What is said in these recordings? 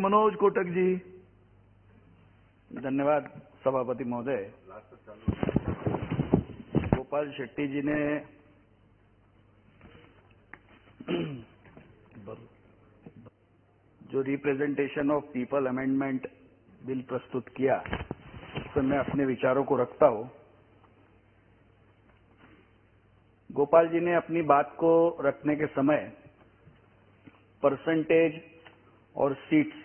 मनोज कोटक जी। धन्यवाद सभापति महोदय। गोपाल शेट्टी जी ने जो representation of people amendment bill प्रस्तुत किया, उस पर मैं अपने विचारों को रखता हूं। गोपाल जी ने अपनी बात को रखने के समय परसेंटेज और सीट्स,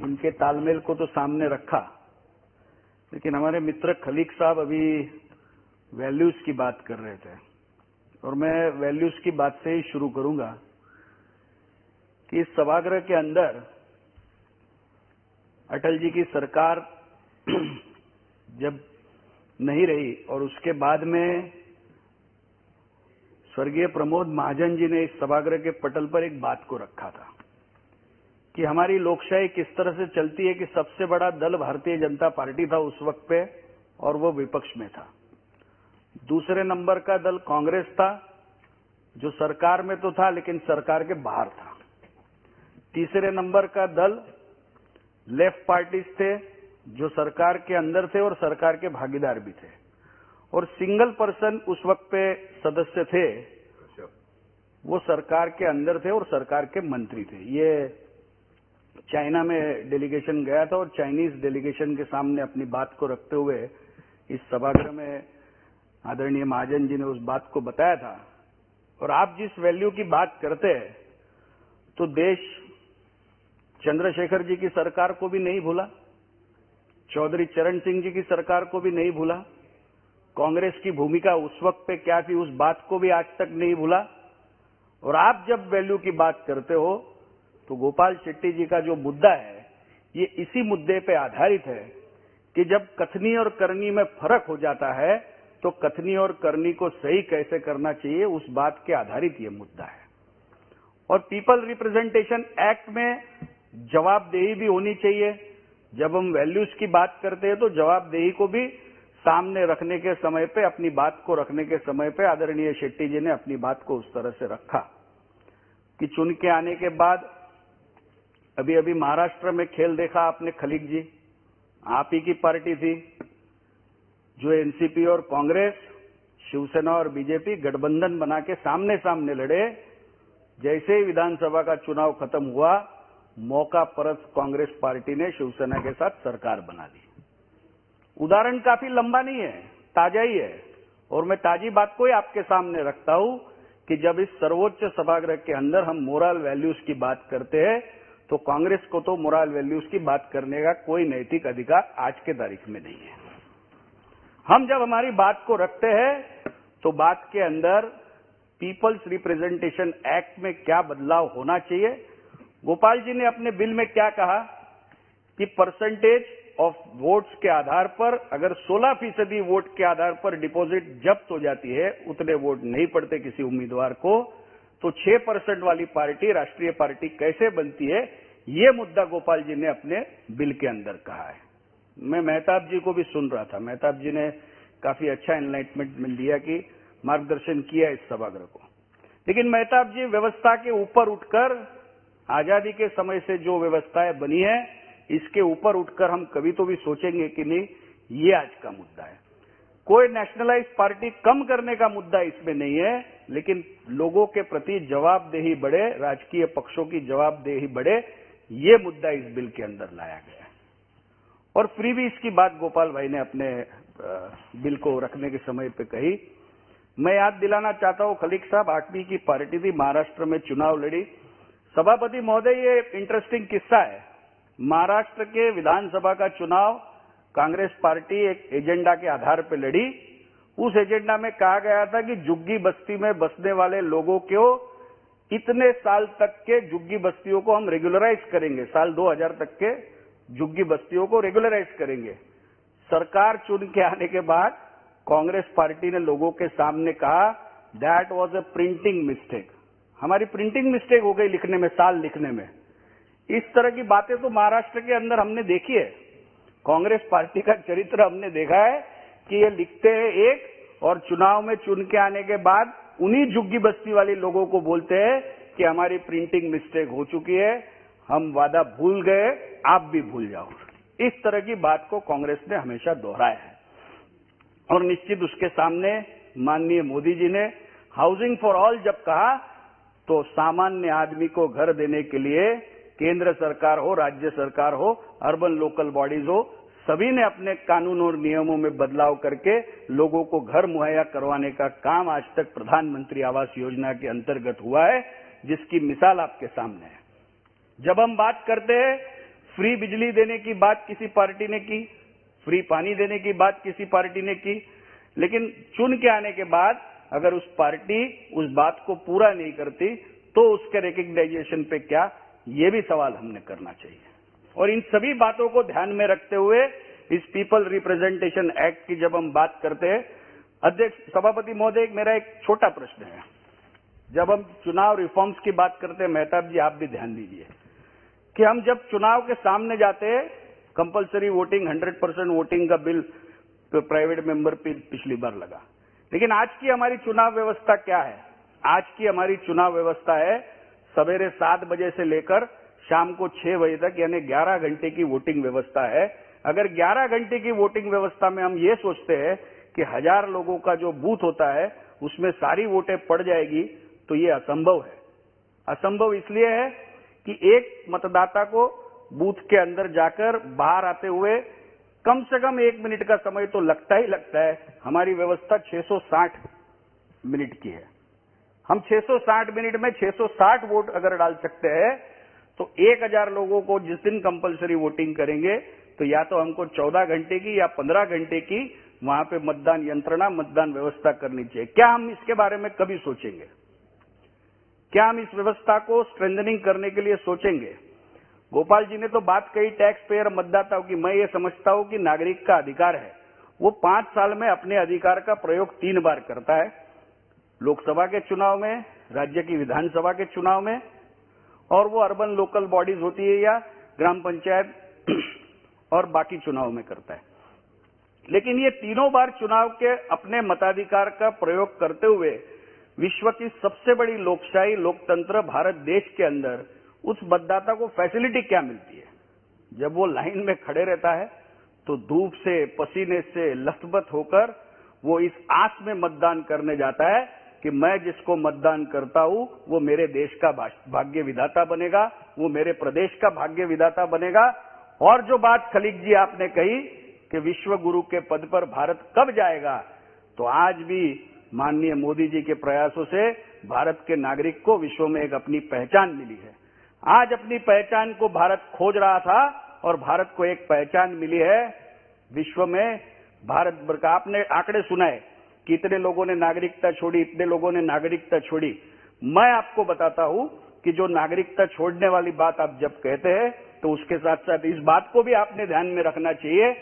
इनके तालमेल को तो सामने रखा, लेकिन हमारे मित्र खलीक साहब अभी वैल्यूज की बात कर रहे थे और मैं वैल्यूज की बात से ही शुरू करूंगा कि इस सभागृह के अंदर अटल जी की सरकार जब नहीं रही और उसके बाद में स्वर्गीय प्रमोद महाजन जी ने इस सभागृह के पटल पर एक बात को रखा था कि हमारी लोकशाही किस तरह से चलती है कि सबसे बड़ा दल भारतीय जनता पार्टी था उस वक्त पे और वो विपक्ष में था। दूसरे नंबर का दल कांग्रेस था, जो सरकार में तो था लेकिन सरकार के बाहर था। तीसरे नंबर का दल लेफ्ट पार्टीज थे, जो सरकार के अंदर थे और सरकार के भागीदार भी थे। और सिंगल पर्सन उस वक्त पे सदस्य थे, वो सरकार के अंदर थे और सरकार के मंत्री थे। ये चाइना में डेलीगेशन गया था और चाइनीज डेलीगेशन के सामने अपनी बात को रखते हुए इस सभागृह में आदरणीय महाजन जी ने उस बात को बताया था। और आप जिस वैल्यू की बात करते हैं तो देश चंद्रशेखर जी की सरकार को भी नहीं भूला, चौधरी चरण सिंह जी की सरकार को भी नहीं भूला, कांग्रेस की भूमिका उस वक्त पे क्या थी उस बात को भी आज तक नहीं भूला। और आप जब वैल्यू की बात करते हो तो गोपाल शेट्टी जी का जो मुद्दा है ये इसी मुद्दे पे आधारित है कि जब कथनी और करनी में फर्क हो जाता है तो कथनी और करनी को सही कैसे करना चाहिए, उस बात के आधारित ये मुद्दा है। और पीपल रिप्रेजेंटेशन एक्ट में जवाबदेही भी होनी चाहिए। जब हम वैल्यूज की बात करते हैं तो जवाबदेही को भी सामने रखने के समय पे, अपनी बात को रखने के समय पे आदरणीय शेट्टी जी ने अपनी बात को उस तरह से रखा कि चुन के आने के बाद अभी अभी महाराष्ट्र में खेल देखा आपने खलीक जी, आप ही की पार्टी थी जो एनसीपी और कांग्रेस, शिवसेना और बीजेपी गठबंधन बना के सामने सामने लड़े। जैसे ही विधानसभा का चुनाव खत्म हुआ, मौका परस्त कांग्रेस पार्टी ने शिवसेना के साथ सरकार बना ली। उदाहरण काफी लंबा नहीं है, ताजा ही है। और मैं ताजी बात को ही आपके सामने रखता हूं कि जब इस सर्वोच्च सभागृह के अंदर हम मोरल वैल्यूज की बात करते हैं तो कांग्रेस को तो मोरल वैल्यूज की बात करने का कोई नैतिक अधिकार आज के तारीख में नहीं है। हम जब हमारी बात को रखते हैं तो बात के अंदर पीपल्स रिप्रेजेंटेशन एक्ट में क्या बदलाव होना चाहिए। गोपाल जी ने अपने बिल में क्या कहा कि परसेंटेज ऑफ वोट्स के आधार पर अगर 16% वोट के आधार पर डिपॉजिट जब्त हो जाती है, उतने वोट नहीं पड़ते किसी उम्मीदवार को, तो 6% वाली पार्टी राष्ट्रीय पार्टी कैसे बनती है, ये मुद्दा गोपाल जी ने अपने बिल के अंदर कहा है। मैं मेहताब जी को भी सुन रहा था, मेहताब जी ने काफी अच्छा एनलाइटमेंट दिया कि मार्गदर्शन किया इस सभागृह को। लेकिन मेहताब जी व्यवस्था के ऊपर उठकर, आजादी के समय से जो व्यवस्थाएं बनी है इसके ऊपर उठकर हम कभी तो भी सोचेंगे कि नहीं, ये आज का मुद्दा है। कोई नेशनलाइज पार्टी कम करने का मुद्दा इसमें नहीं है, लेकिन लोगों के प्रति जवाबदेही बढ़े, राजकीय पक्षों की जवाबदेही बढ़े, ये मुद्दा इस बिल के अंदर लाया गया है। और फ्रीबीज की बात गोपाल भाई ने अपने बिल को रखने के समय पे कही। मैं याद दिलाना चाहता हूं, खलीक साहब 8वीं की पार्टी थी, महाराष्ट्र में चुनाव लड़ी। सभापति महोदय, ये इंटरेस्टिंग किस्सा है। महाराष्ट्र के विधानसभा का चुनाव कांग्रेस पार्टी एक एजेंडा के आधार पर लड़ी। उस एजेंडा में कहा गया था कि झुग्गी बस्ती में बसने वाले लोगों को इतने साल तक के झुग्गी बस्तियों को हम रेगुलराइज करेंगे, साल 2000 तक के झुग्गी बस्तियों को रेगुलराइज करेंगे। सरकार चुन के आने के बाद कांग्रेस पार्टी ने लोगों के सामने कहा that was a printing mistake, हमारी प्रिंटिंग मिस्टेक हो गई लिखने में, साल लिखने में। इस तरह की बातें तो महाराष्ट्र के अंदर हमने देखी है। कांग्रेस पार्टी का चरित्र हमने देखा है कि ये लिखते हैं एक और चुनाव में चुन के आने के बाद उन्हीं झुग्गी बस्ती वाले लोगों को बोलते हैं कि हमारी प्रिंटिंग मिस्टेक हो चुकी है, हम वादा भूल गए, आप भी भूल जाओ। इस तरह की बात को कांग्रेस ने हमेशा दोहराया है और निश्चित उसके सामने माननीय मोदी जी ने हाउसिंग फॉर ऑल जब कहा तो सामान्य आदमी को घर देने के लिए केंद्र सरकार हो, राज्य सरकार हो, अर्बन लोकल बॉडीज हो, सभी ने अपने कानून और नियमों में बदलाव करके लोगों को घर मुहैया करवाने का काम आज तक प्रधानमंत्री आवास योजना के अंतर्गत हुआ है, जिसकी मिसाल आपके सामने है। जब हम बात करते हैं फ्री बिजली देने की बात किसी पार्टी ने की, फ्री पानी देने की बात किसी पार्टी ने की, लेकिन चुन के आने के बाद अगर उस पार्टी उस बात को पूरा नहीं करती तो उसके रिकग्नाइजेशन पे क्या, ये भी सवाल हमने करना चाहिए। और इन सभी बातों को ध्यान में रखते हुए इस पीपल रिप्रेजेंटेशन एक्ट की जब हम बात करते हैं, अध्यक्ष सभापति महोदय, मेरा एक छोटा प्रश्न है। जब हम चुनाव रिफॉर्म्स की बात करते हैं, मेहताब जी आप भी ध्यान दीजिए कि हम जब चुनाव के सामने जाते हैं, कंपलसरी वोटिंग 100% वोटिंग का बिल प्राइवेट मेंबर पे पिछली बार लगा, लेकिन आज की हमारी चुनाव व्यवस्था क्या है? आज की हमारी चुनाव व्यवस्था है सवेरे 7 बजे से लेकर शाम को 6 बजे तक, यानी 11 घंटे की वोटिंग व्यवस्था है। अगर 11 घंटे की वोटिंग व्यवस्था में हम ये सोचते हैं कि 1000 लोगों का जो बूथ होता है उसमें सारी वोटें पड़ जाएगी, तो ये असंभव है। असंभव इसलिए है कि एक मतदाता को बूथ के अंदर जाकर बाहर आते हुए कम से कम 1 मिनट का समय तो लगता ही लगता है। हमारी व्यवस्था 660 मिनट की है। हम 660 मिनट में 660 वोट अगर डाल सकते हैं तो 1000 लोगों को जिस दिन कंपलसरी वोटिंग करेंगे तो या तो हमको 14 घंटे की या 15 घंटे की वहां पे मतदान यंत्रणा, मतदान व्यवस्था करनी चाहिए। क्या हम इसके बारे में कभी सोचेंगे? क्या हम इस व्यवस्था को स्ट्रेंथनिंग करने के लिए सोचेंगे? गोपाल जी ने तो बात कही टैक्स पेयर मतदाताओं की। मैं ये समझता हूं कि नागरिक का अधिकार है, वो 5 साल में अपने अधिकार का प्रयोग 3 बार करता है, लोकसभा के चुनाव में, राज्य की विधानसभा के चुनाव में, और वो अर्बन लोकल बॉडीज होती है या ग्राम पंचायत और बाकी चुनाव में करता है। लेकिन ये तीनों बार चुनाव के अपने मताधिकार का प्रयोग करते हुए विश्व की सबसे बड़ी लोकशाही लोकतंत्र भारत देश के अंदर उस मतदाता को फैसिलिटी क्या मिलती है? जब वो लाइन में खड़े रहता है तो धूप से, पसीने से लथपथ होकर वो इस आस में मतदान करने जाता है कि मैं जिसको मतदान करता हूं वो मेरे देश का भाग्य विधाता बनेगा, वो मेरे प्रदेश का भाग्य विधाता बनेगा। और जो बात खलीक जी आपने कही कि विश्व गुरु के पद पर भारत कब जाएगा, तो आज भी माननीय मोदी जी के प्रयासों से भारत के नागरिक को विश्व में एक अपनी पहचान मिली है। आज अपनी पहचान को भारत खोज रहा था और भारत को एक पहचान मिली है विश्व में। भारत भर का आपने आंकड़े सुनाए कि इतने लोगों ने नागरिकता छोड़ी, इतने लोगों ने नागरिकता छोड़ी। मैं आपको बताता हूं कि जो नागरिकता छोड़ने वाली बात आप जब कहते हैं तो उसके साथ साथ इस बात को भी आपने ध्यान में रखना चाहिए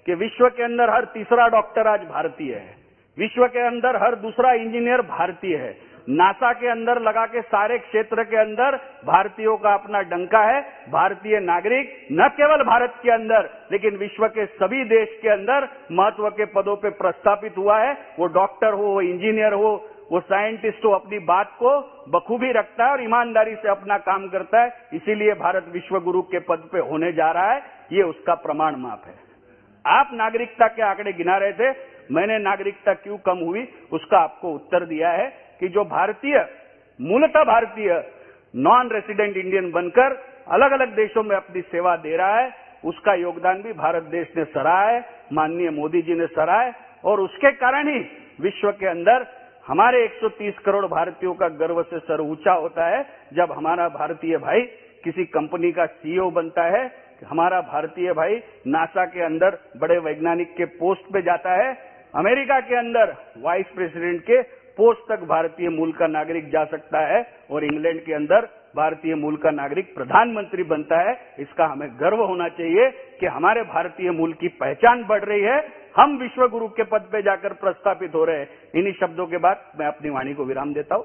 कि विश्व के अंदर हर तीसरा डॉक्टर आज भारतीय है, विश्व के अंदर हर दूसरा इंजीनियर भारतीय है, नासा के अंदर लगा के सारे क्षेत्र के अंदर भारतीयों का अपना डंका है। भारतीय नागरिक न केवल भारत के अंदर लेकिन विश्व के सभी देश के अंदर महत्व के पदों पे प्रस्थापित हुआ है। वो डॉक्टर हो, वो इंजीनियर हो, वो साइंटिस्ट हो, अपनी बात को बखूबी रखता है और ईमानदारी से अपना काम करता है। इसीलिए भारत विश्व गुरु के पद पे होने जा रहा है, ये उसका प्रमाण माप है। आप नागरिकता के आंकड़े गिना रहे थे, मैंने नागरिकता क्यों कम हुई उसका आपको उत्तर दिया है कि जो भारतीय, मूलतः भारतीय नॉन रेसिडेंट इंडियन बनकर अलग अलग देशों में अपनी सेवा दे रहा है, उसका योगदान भी भारत देश ने सराहा है, माननीय मोदी जी ने सराहा है। और उसके कारण ही विश्व के अंदर हमारे 130 करोड़ भारतीयों का गर्व से सर ऊंचा होता है जब हमारा भारतीय भाई किसी कंपनी का सीईओ बनता है, हमारा भारतीय भाई नासा के अंदर बड़े वैज्ञानिक के पोस्ट पे जाता है, अमेरिका के अंदर वाइस प्रेसिडेंट के पोस्ट तक भारतीय मूल का नागरिक जा सकता है, और इंग्लैंड के अंदर भारतीय मूल का नागरिक प्रधानमंत्री बनता है। इसका हमें गर्व होना चाहिए कि हमारे भारतीय मूल की पहचान बढ़ रही है, हम विश्व गुरु के पद पे जाकर प्रस्थापित हो रहे हैं। इन्हीं शब्दों के बाद मैं अपनी वाणी को विराम देता हूं।